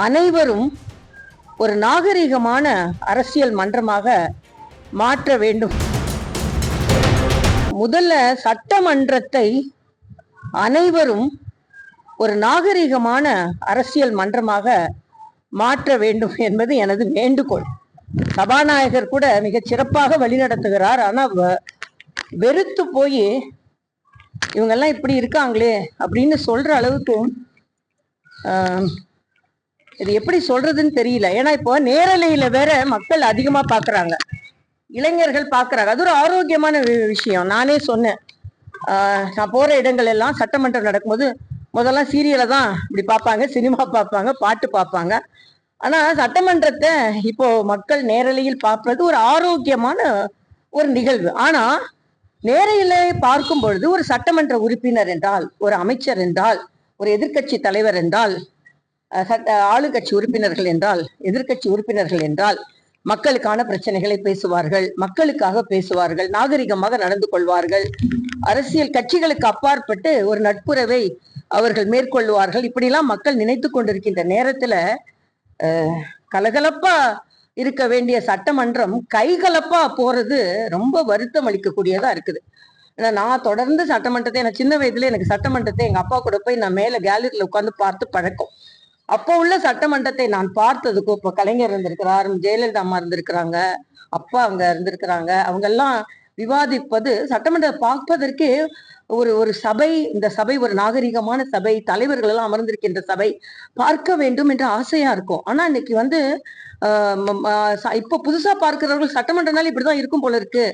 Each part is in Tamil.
அனைவரும் ஒரு நாகரிகமான அரசியல் மன்றமாக மாற்ற வேண்டும். முதல்ல சட்டமன்றத்தை அனைவரும் ஒரு நாகரிகமான அரசியல் மன்றமாக மாற்ற வேண்டும் என்பது எனது வேண்டுகோள். சபாநாயகர் கூட மிகச் சிறப்பாக வழிநடத்துகிறார். ஆனால் வெறுத்து போய் இவங்கெல்லாம் இப்படி இருக்காங்களே அப்படின்னு சொல்ற அளவுக்கு இது எப்படி சொல்றதுன்னு தெரியல. ஏன்னா இப்போ நேரலையில வேற மக்கள் அதிகமா பாக்குறாங்க, இளைஞர்கள் பாக்குறாங்க. அது ஒரு ஆரோக்கியமான விஷயம். நானே சொன்னேன், நான் போற இடங்கள் எல்லாம் சட்டமன்றம் நடக்கும்போது முதல்ல சீரியலை தான் இப்படி பார்ப்பாங்க, சினிமா பார்ப்பாங்க, பாட்டு பார்ப்பாங்க. ஆனா சட்டமன்றத்தை இப்போ மக்கள் நேரலையில் பார்ப்பது ஒரு ஆரோக்கியமான ஒரு நிகழ்வு. ஆனா நேரையிலே பார்க்கும் பொழுது ஒரு சட்டமன்ற உறுப்பினர் என்றால், ஒரு அமைச்சர் என்றால், ஒரு எதிர்கட்சி தலைவர் என்றால், ஆளுங்கட்சி உறுப்பினர்கள் என்றால், எதிர்கட்சி உறுப்பினர்கள் என்றால் மக்களுக்கான பிரச்சனைகளை பேசுவார்கள், மக்களுக்காக பேசுவார்கள், நாகரிகமாக நடந்து கொள்வார்கள், அரசியல் கட்சிகளுக்கு அப்பாற்பட்டு ஒரு நட்புறவை அவர்கள் மேற்கொள்வார்கள். இப்படிலாம் மக்கள் நினைத்து கொண்டிருக்கின்ற நேரத்துல கலகலப்பா இருக்க வேண்டிய சட்டமன்றம் கைகலப்பா போறது ரொம்ப வருத்தம் அளிக்கக்கூடியதா இருக்குது. ஏன்னா நான் தொடர்ந்து சட்டமன்றத்தை, எனக்கு சின்ன வயதுல எனக்கு சட்டமன்றத்தை எங்க அப்பா கூட போய் நான் மேல கேலரியில உட்காந்து பார்த்து பழக்கம். அப்போ உள்ள சட்டமன்றத்தை நான் பார்த்ததுக்கும், இப்போ கலைஞர் இருந்திருக்கிறார், ஜெயலலிதா அம்மா இருந்திருக்கிறாங்க, அப்பா அவங்க இருந்திருக்கிறாங்க, அவங்க எல்லாம் விவாதிப்பது சட்டமன்றம் பார்ப்பதற்கு ஒரு சபை, இந்த சபை ஒரு நாகரிகமான சபை, தலைவர்கள் எல்லாம் அமர்ந்திருக்கின்ற சபை, பார்க்க வேண்டும் என்ற ஆசையா இருக்கும். ஆனா இன்னைக்கு இப்போ புதுசா பார்க்கிறவர்கள் சட்டமன்றனால இப்படிதான் இருக்கும் போல இருக்கு,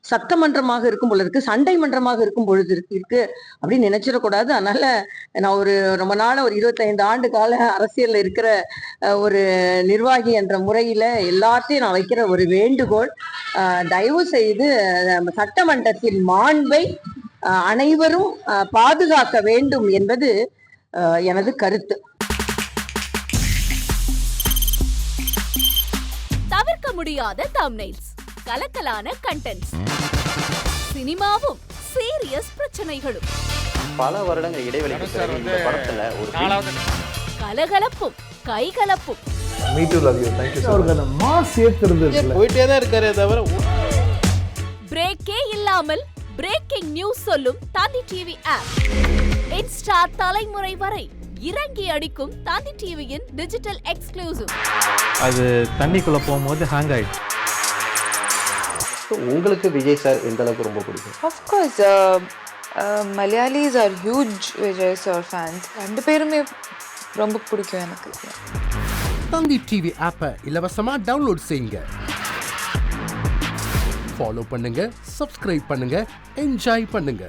சட்டமன்றமாக இருக்கும் போல இருக்கு, சண்டை மன்றமாக இருக்கும் பொழுது இருக்கு அப்படின்னு நினைச்சிடக்கூடாது. அதனால நான் ரொம்ப நாள் ஒரு 25 ஆண்டு கால அரசியல்ல இருக்கிற ஒரு நிர்வாகி என்ற முறையில எல்லாத்தையும் நான் வைக்கிற ஒரு வேண்டுகோள், தயவு செய்து சட்டமன்றத்தின் மாண்பை அனைவரும் பாதுகாக்க வேண்டும் என்பது எனது கருத்து. தவிர்க்க முடியாத தம்ப்நெயில்ஸ், கலக்கலான கண்டென்ட்ஸ், சினிமாவும் சீரியஸ் பிரச்சனைகளும், பல வருடங்கள் இடைவெளிக்கு பிறகு இந்த படத்துல ஒரு கலகலப்பும் கைகலப்பும், போயிட்டே தான் இருக்காரே தவிர பிரேக்கே இல்லாமல் பிரேக்கிங் நியூஸ் சொல்லும் தந்தி டிவி ஆப். இன்ஸ்டா தலைமுறை வரை இறங்கி அடிக்கும் தந்தி டிவியின் டிஜிட்டல் எக்ஸ்க்ளூசிவ். அது தண்ணிக்குள்ள போகும்போது ஹேங் ஆயிடுச்சு. உங்களுக்கு விஜய் சார் எந்த அளவுக்கு ரொம்ப பிடிக்கும்? Of course, Malayalis are huge Vijay sir fans. ரெண்டு பேருமே ரொம்ப பிடிக்கும் எனக்கு. தந்தி டிவி ஆப்பை இலவசமா டவுன்லோட் செய்யுங்க, ஃபாலோ பண்ணுங்க, சப்ஸ்கிரைப் பண்ணுங்க, என்ஜாய் பண்ணுங்க.